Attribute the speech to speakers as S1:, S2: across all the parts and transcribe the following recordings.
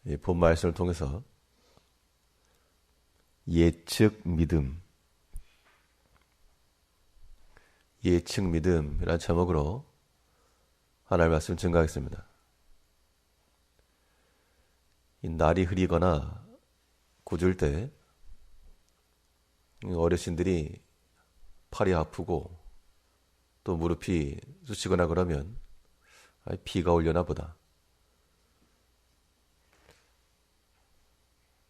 S1: 이 본 말씀을 통해서 예측 믿음이라는 제목으로 하나님의 말씀 증거하겠습니다. 이 날이 흐리거나 궂을 때 어르신들이 팔이 아프고 또 무릎이 쑤시거나 그러면 비가 오려나 보다.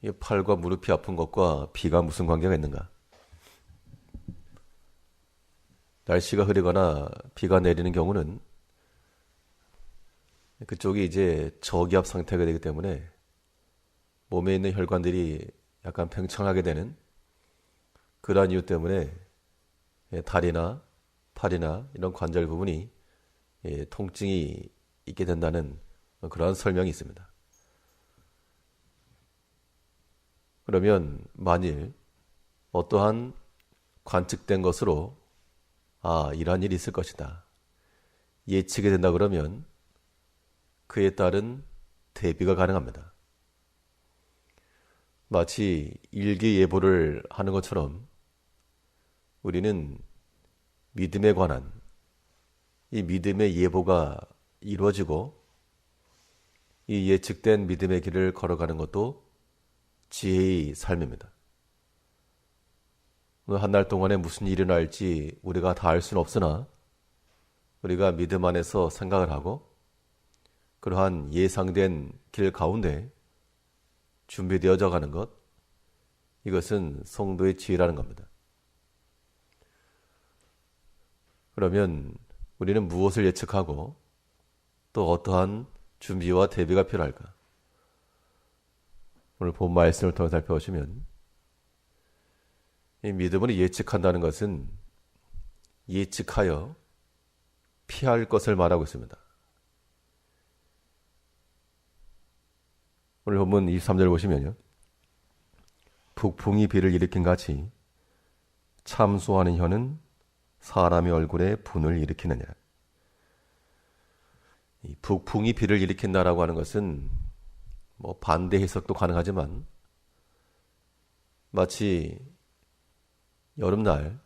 S1: 이 팔과 무릎이 아픈 것과 비가 무슨 관계가 있는가? 날씨가 흐리거나 비가 내리는 경우는 그쪽이 이제 저기압 상태가 되기 때문에 몸에 있는 혈관들이 약간 팽창하게 되는 그러한 이유 때문에 다리나 팔이나 이런 관절 부분이 통증이 있게 된다는 그러한 설명이 있습니다. 그러면 만일 어떠한 관측된 것으로 이러한 일이 있을 것이다 예측이 된다 그러면 그에 따른 대비가 가능합니다. 마치 일기예보를 하는 것처럼 우리는 믿음에 관한 이 믿음의 예보가 이루어지고 이 예측된 믿음의 길을 걸어가는 것도 지혜의 삶입니다. 한 날 동안에 무슨 일이 날지 우리가 다 알 수는 없으나 우리가 믿음 안에서 생각을 하고 그러한 예상된 길 가운데 준비되어져 가는 것, 이것은 성도의 지혜라는 겁니다. 그러면 우리는 무엇을 예측하고 또 어떠한 준비와 대비가 필요할까? 오늘 본 말씀을 통해 살펴보시면 이 믿음으로 예측한다는 것은 예측하여 피할 것을 말하고 있습니다. 오늘 본문 23절 보시면요. 북풍이 비를 일으킨 같이 참소하는 혀는 사람의 얼굴에 분을 일으키느냐. 이 북풍이 비를 일으킨다라고 하는 것은 반대 해석도 가능하지만 마치 여름날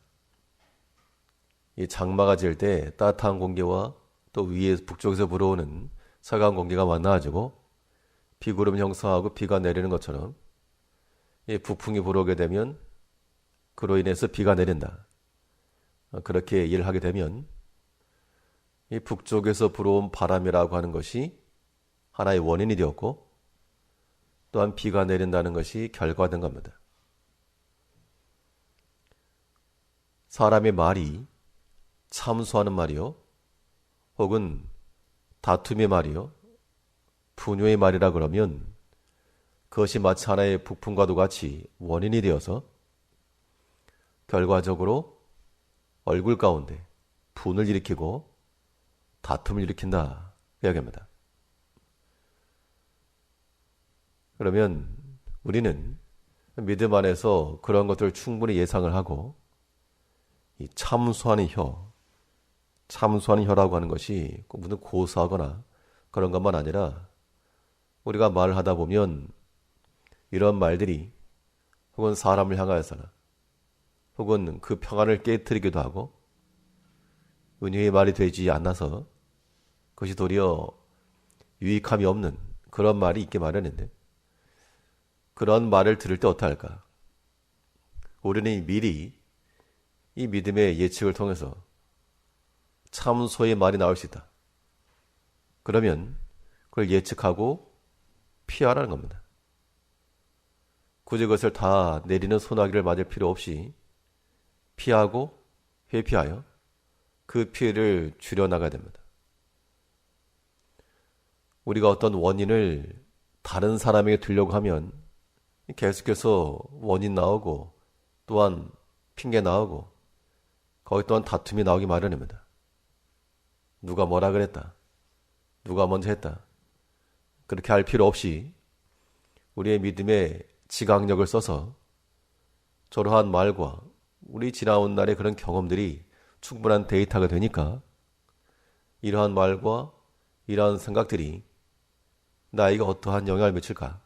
S1: 이 장마가 질 때 따뜻한 공기와 또 위에 북쪽에서 불어오는 차가운 공기가 만나가지고 비구름 형성하고 비가 내리는 것처럼 이 북풍이 불어오게 되면 그로 인해서 비가 내린다. 그렇게 일을 하게 되면 이 북쪽에서 불어온 바람이라고 하는 것이 하나의 원인이 되었고 또한 비가 내린다는 것이 결과된 겁니다. 사람의 말이 참소하는 말이요 혹은 다툼의 말이요 분노의 말이라 그러면 그것이 마치 하나의 북풍과도 같이 원인이 되어서 결과적으로 얼굴 가운데 분을 일으키고 다툼을 일으킨다 이야기합니다. 그러면 우리는 믿음 안에서 그런 것들을 충분히 예상을 하고 이 참소하는 혀라고 하는 것이 무슨 고소하거나 그런 것만 아니라 우리가 말을 하다 보면 이런 말들이 혹은 사람을 향하여서나 혹은 그 평안을 깨뜨리기도 하고 은혜의 말이 되지 않아서 그것이 도리어 유익함이 없는 그런 말이 있게 마련인데 그런 말을 들을 때 어떡할까? 우리는 미리 이 믿음의 예측을 통해서 참소의 말이 나올 수 있다. 그러면 그걸 예측하고 피하라는 겁니다. 굳이 그것을 다 내리는 소나기를 맞을 필요 없이 피하고 회피하여 그 피해를 줄여나가야 됩니다. 우리가 어떤 원인을 다른 사람에게 들려고 하면 계속해서 원인 나오고 또한 핑계 나오고 거기 또한 다툼이 나오기 마련입니다. 누가 뭐라 그랬다. 누가 먼저 했다. 그렇게 할 필요 없이 우리의 믿음의 지각력을 써서 저러한 말과 우리 지나온 날의 그런 경험들이 충분한 데이터가 되니까 이러한 말과 이러한 생각들이 나에게 어떠한 영향을 미칠까?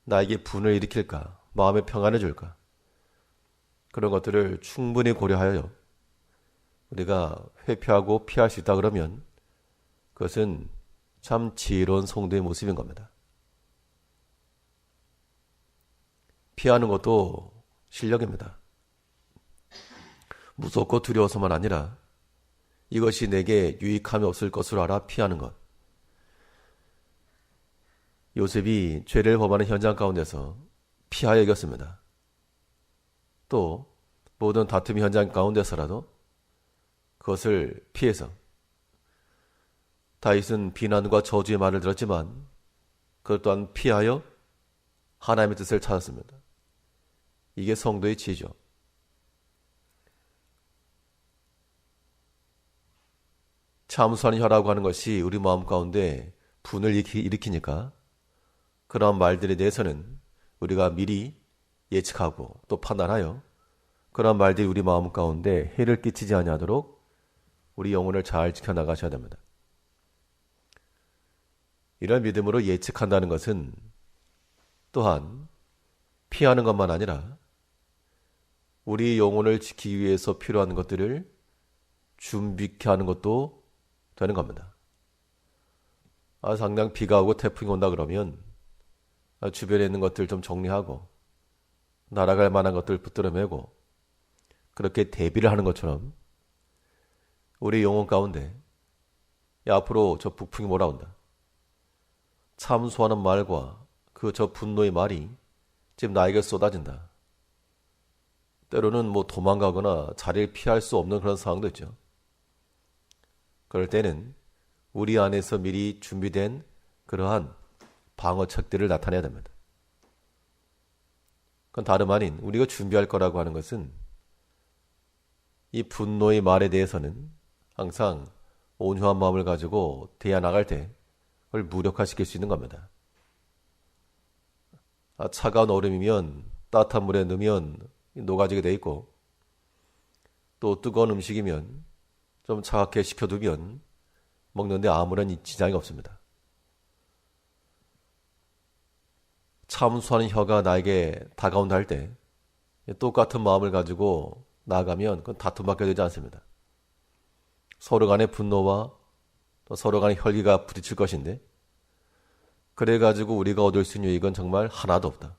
S1: 나에게 분을 일으킬까? 마음의 평안을 줄까? 그런 것들을 충분히 고려하여 우리가 회피하고 피할 수 있다 그러면 그것은 참 지혜로운 성도의 모습인 겁니다. 피하는 것도 실력입니다. 무섭고 두려워서만 아니라 이것이 내게 유익함이 없을 것으로 알아 피하는 것. 요셉이 죄를 범하는 현장 가운데서 피하여 이겼습니다. 또 모든 다툼 현장 가운데서라도 그것을 피해서 다윗은 비난과 저주의 말을 들었지만 그것 또한 피하여 하나님의 뜻을 찾았습니다. 이게 성도의 지혜죠. 참수하는 혀라고 하는 것이 우리 마음 가운데 분을 일으키니까 그러한 말들에 대해서는 우리가 미리 예측하고 또 판단하여 그러한 말들이 우리 마음 가운데 해를 끼치지 아니하도록 우리 영혼을 잘 지켜나가셔야 됩니다. 이런 믿음으로 예측한다는 것은 또한 피하는 것만 아니라 우리 영혼을 지키기 위해서 필요한 것들을 준비케 하는 것도 되는 겁니다. 당장 비가 오고 태풍이 온다 그러면 주변에 있는 것들 좀 정리하고 날아갈 만한 것들 붙들어 매고 그렇게 대비를 하는 것처럼 우리 영혼 가운데 앞으로 저 북풍이 몰아온다. 참소하는 말과 그 저 분노의 말이 지금 나에게 쏟아진다. 때로는 도망가거나 자리를 피할 수 없는 그런 상황도 있죠. 그럴 때는 우리 안에서 미리 준비된 그러한 방어책들을 나타내야 됩니다. 그건 다름 아닌 우리가 준비할 거라고 하는 것은 이 분노의 말에 대해서는 항상 온유한 마음을 가지고 대해 나갈 때 그걸 무력화시킬 수 있는 겁니다. 차가운 얼음이면 따뜻한 물에 넣으면 녹아지게 돼 있고 또 뜨거운 음식이면 좀 차갑게 식혀두면 먹는데 아무런 지장이 없습니다. 참수하는 혀가 나에게 다가온다 할 때 똑같은 마음을 가지고 나아가면 그건 다툼밖에 되지 않습니다. 서로 간의 분노와 또 서로 간의 혈기가 부딪힐 것인데 그래가지고 우리가 얻을 수 있는 유익은 정말 하나도 없다.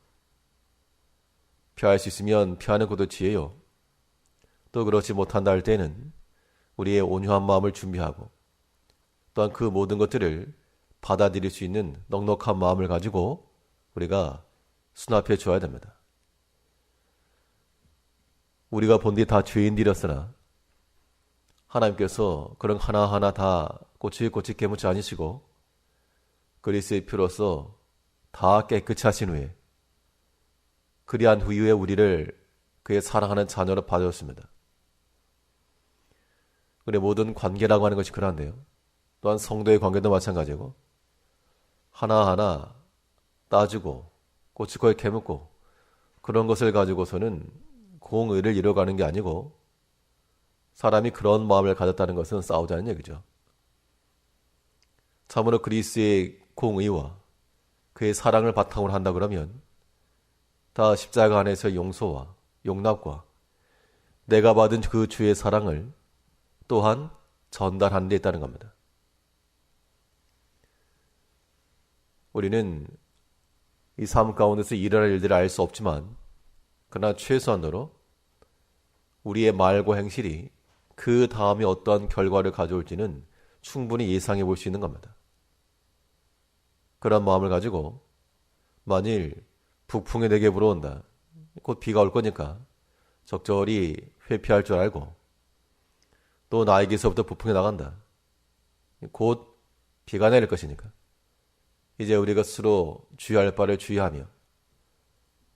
S1: 피할 수 있으면 피하는 것도 지혜요. 또 그렇지 못한다 할 때는 우리의 온유한 마음을 준비하고 또한 그 모든 것들을 받아들일 수 있는 넉넉한 마음을 가지고 우리가 수납해 줘야 됩니다. 우리가 본 뒤 다 죄인들이었으나 하나님께서 그런 하나하나 다 꼬치꼬치 깨무지 않으시고 그리스도의 피로써 다 깨끗이 하신 후에 그리한 후에 우리를 그의 사랑하는 자녀로 받아줬습니다. 우리 모든 관계라고 하는 것이 그러한데요. 또한 성도의 관계도 마찬가지고 하나하나 따지고 꼬치꼬치 캐묻고 그런 것을 가지고서는 공의를 이뤄가는 게 아니고 사람이 그런 마음을 가졌다는 것은 싸우자는 얘기죠. 참으로 그리스도의 공의와 그의 사랑을 바탕으로 한다 그러면 다 십자가 안에서 용서와 용납과 내가 받은 그 주의 사랑을 또한 전달하는 데 있다는 겁니다. 우리는 이 삶 가운데서 일어날 일들을 알 수 없지만 그러나 최소한으로 우리의 말과 행실이 그 다음에 어떠한 결과를 가져올지는 충분히 예상해 볼 수 있는 겁니다. 그런 마음을 가지고 만일 북풍이 내게 불어온다. 곧 비가 올 거니까 적절히 회피할 줄 알고 또 나에게서부터 북풍이 나간다. 곧 비가 내릴 것이니까 이제 우리가 스스로 주의할 바를 주의하며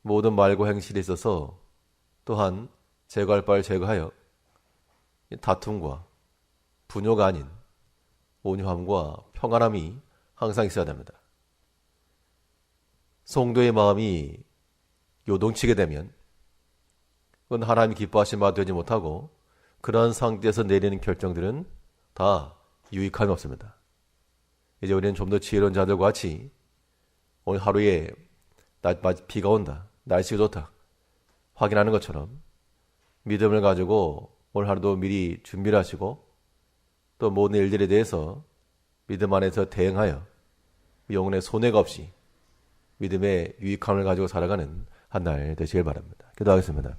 S1: 모든 말과 행실에 있어서 또한 제거할 바를 제거하여 다툼과 분노가 아닌 온유함과 평안함이 항상 있어야 됩니다. 성도의 마음이 요동치게 되면 그건 하나님이 기뻐하신 바 되지 못하고 그러한 상태에서 내리는 결정들은 다 유익함이 없습니다. 이제 우리는 좀 더 지혜로운 자들과 같이 오늘 하루에 비가 온다, 날씨가 좋다 확인하는 것처럼 믿음을 가지고 오늘 하루도 미리 준비를 하시고 또 모든 일들에 대해서 믿음 안에서 대응하여 영혼의 손해가 없이 믿음의 유익함을 가지고 살아가는 한 날 되시길 바랍니다. 기도하겠습니다.